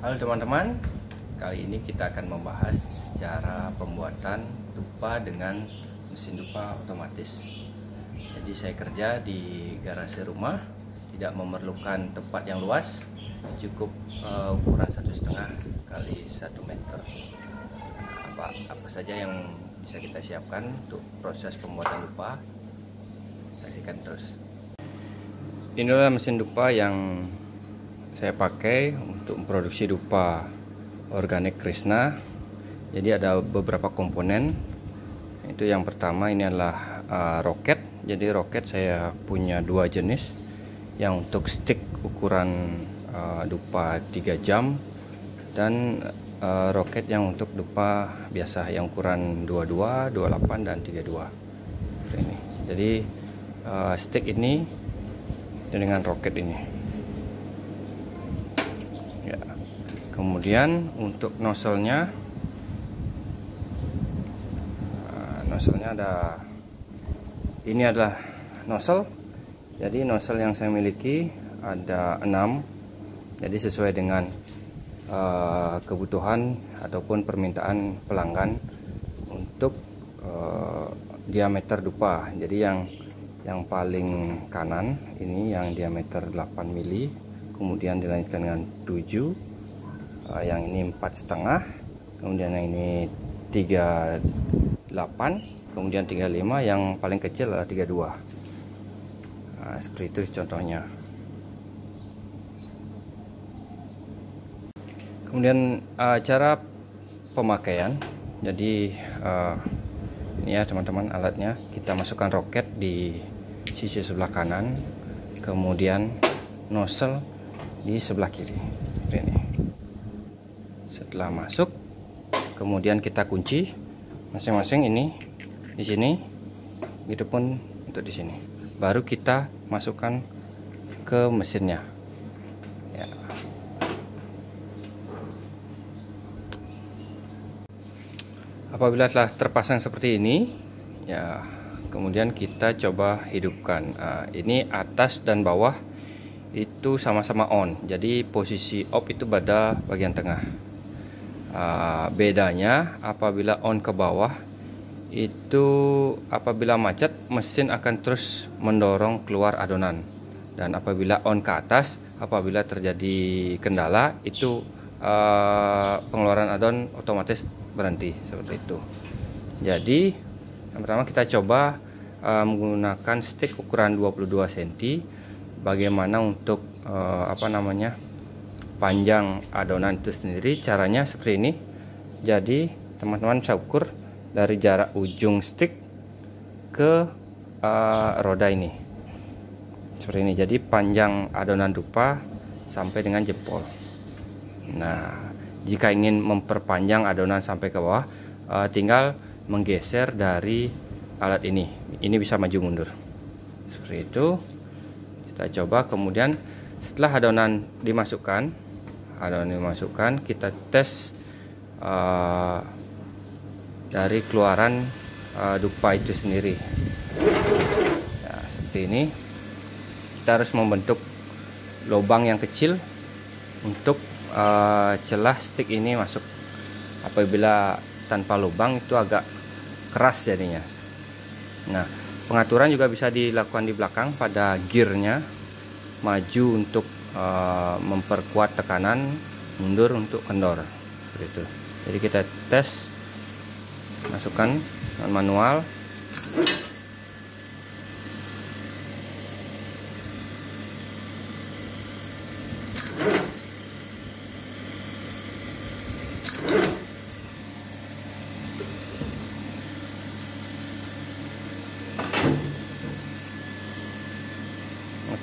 Halo teman-teman, kali ini kita akan membahas cara pembuatan dupa dengan mesin dupa otomatis. Jadi saya kerja di garasi rumah, tidak memerlukan tempat yang luas, cukup ukuran 1,5 kali 1 meter. Apa saja yang bisa kita siapkan untuk proses pembuatan dupa, saksikan terus. Inilah mesin dupa yang saya pakai untuk memproduksi dupa organik Krishna. Jadi ada beberapa komponen. Itu yang pertama, ini adalah roket. Jadi roket saya punya dua jenis. Yang untuk stick ukuran dupa 3 jam dan roket yang untuk dupa biasa yang ukuran 22, 28 dan 32. Ini. Jadi stick ini dengan roket ini. Ya. Kemudian untuk nozzle-nya, ada, ini adalah nozzle. Jadi nozzle yang saya miliki ada 6. Jadi sesuai dengan kebutuhan ataupun permintaan pelanggan untuk diameter dupa. Jadi yang paling kanan ini yang diameter 8 mili, kemudian dilanjutkan dengan 7, yang ini 4,5, kemudian yang ini 38, kemudian 35, yang paling kecil adalah 32. Seperti itu contohnya. Kemudian cara pemakaian. Jadi ini ya teman-teman alatnya. Kita masukkan roket di sisi sebelah kanan, kemudian nozzle di sebelah kiri. Ini. Setelah masuk, kemudian kita kunci masing-masing ini di sini, gitu pun untuk di sini. Baru kita masukkan ke mesinnya. Ya. Apabila telah terpasang seperti ini, ya, kemudian kita coba hidupkan. Ini atas dan bawah itu sama-sama on. Jadi posisi off itu pada bagian tengah. Bedanya apabila on ke bawah itu apabila macet, mesin akan terus mendorong keluar adonan, dan apabila on ke atas, apabila terjadi kendala itu pengeluaran adonan otomatis berhenti, seperti itu. Jadi yang pertama kita coba menggunakan stick ukuran 22 cm. Bagaimana untuk panjang adonan itu sendiri, caranya seperti ini. Jadi teman-teman bisa ukur dari jarak ujung stick ke roda ini seperti ini. Jadi panjang adonan dupa sampai dengan jempol. Nah, jika ingin memperpanjang adonan sampai ke bawah, tinggal menggeser dari alat ini. Ini bisa maju mundur seperti itu. Kita coba. Kemudian setelah adonan dimasukkan, kita tes dari keluaran dupa itu sendiri. Ya, seperti ini. Kita harus membentuk lubang yang kecil untuk celah stick ini masuk. Apabila tanpa lubang itu agak keras jadinya. Nah, pengaturan juga bisa dilakukan di belakang pada gearnya. Maju untuk memperkuat tekanan, mundur untuk kendor, seperti itu. Jadi kita tes, masukkan manual.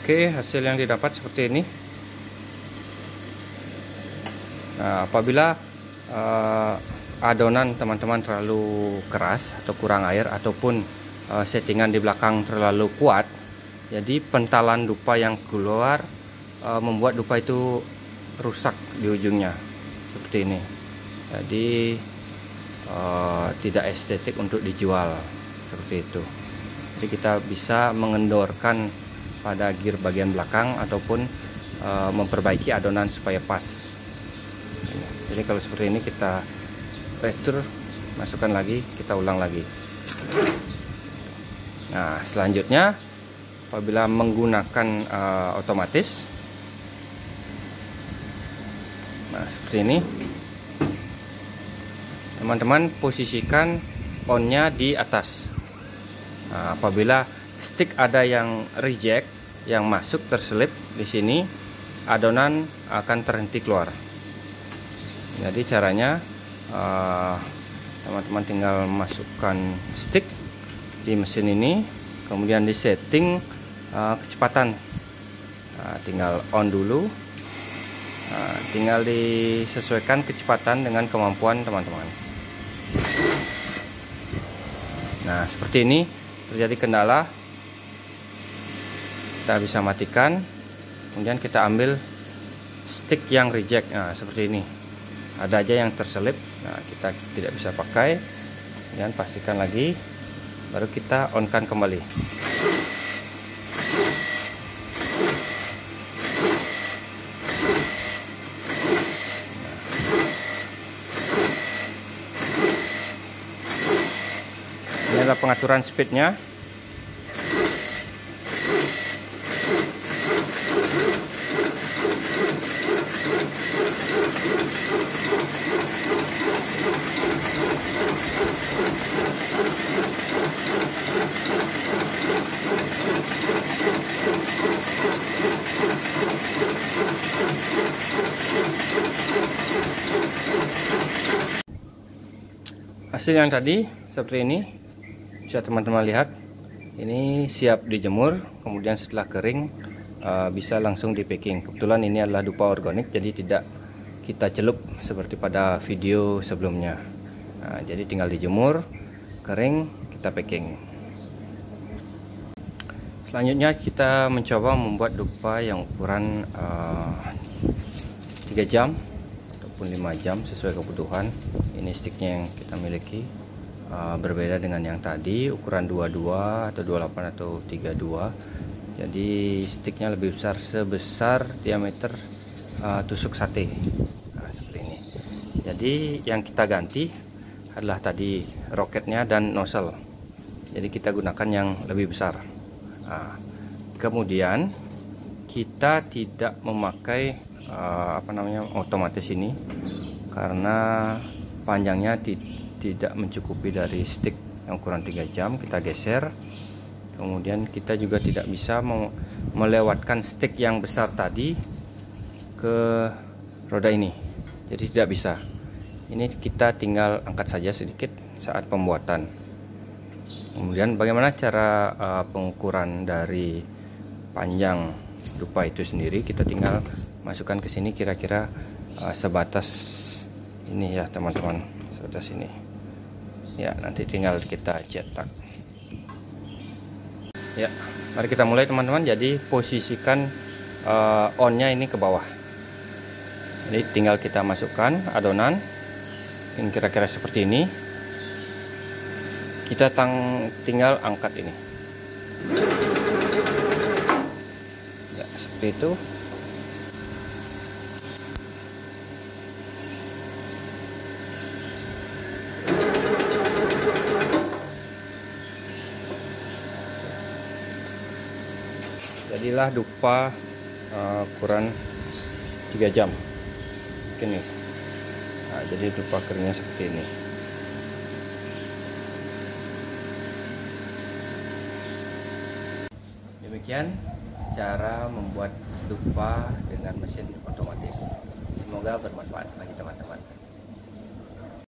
Oke, hasil yang didapat seperti ini. Nah, apabila adonan teman-teman terlalu keras atau kurang air, ataupun settingan di belakang terlalu kuat, jadi pentalan dupa yang keluar membuat dupa itu rusak di ujungnya seperti ini. Jadi tidak estetik untuk dijual seperti itu. Jadi kita bisa mengendorkan pada gear bagian belakang ataupun memperbaiki adonan supaya pas. Jadi kalau seperti ini kita retur, masukkan lagi, kita ulang lagi. Nah, selanjutnya apabila menggunakan otomatis, nah seperti ini, teman-teman posisikan onnya di atas. Nah, apabila stick ada yang reject, yang masuk terselip di sini, adonan akan terhenti keluar. Jadi caranya teman-teman tinggal masukkan stick di mesin ini, kemudian di setting kecepatan. Nah, tinggal on dulu. Nah, tinggal disesuaikan kecepatan dengan kemampuan teman-teman. Nah, seperti ini. Terjadi kendala, kita bisa matikan, kemudian kita ambil stick yang reject. Nah, seperti ini, ada aja yang terselip. Nah, kita tidak bisa pakai, dan pastikan lagi, baru kita on kan kembali. Ini adalah pengaturan speednya. Hasil yang tadi seperti ini, bisa teman-teman lihat. Ini siap dijemur, kemudian setelah kering bisa langsung di packing. Kebetulan ini adalah dupa organik, jadi tidak kita celup seperti pada video sebelumnya. Nah, jadi tinggal dijemur, kering, kita packing. Selanjutnya kita mencoba membuat dupa yang ukuran 3 jam ataupun 5 jam sesuai kebutuhan. Ini sticknya yang kita miliki, berbeda dengan yang tadi, ukuran 22 atau 28 atau 32. Jadi sticknya lebih besar, sebesar diameter tusuk sate. Nah, seperti ini. Jadi yang kita ganti adalah tadi roketnya dan nozzle. Jadi kita gunakan yang lebih besar. Nah, kemudian kita tidak memakai otomatis ini karena panjangnya tidak mencukupi dari stick yang ukuran 3 jam. Kita geser, kemudian kita juga tidak bisa melewatkan stick yang besar tadi ke roda ini, jadi tidak bisa. Ini kita tinggal angkat saja sedikit saat pembuatan. Kemudian bagaimana cara pengukuran dari panjang dupa itu sendiri, kita tinggal masukkan ke sini kira-kira sebatas ini ya teman-teman, sebatas ini ya. Nanti tinggal kita cetak ya. Mari kita mulai teman-teman. Jadi posisikan onnya ini ke bawah. Jadi tinggal kita masukkan adonan ini kira-kira seperti ini. Kita tinggal angkat ini ya, seperti itu. Jadilah dupa ukuran 3 jam ini. Nah, jadi dupa keringnya seperti ini. Demikian cara membuat dupa dengan mesin otomatis. Semoga bermanfaat bagi teman-teman.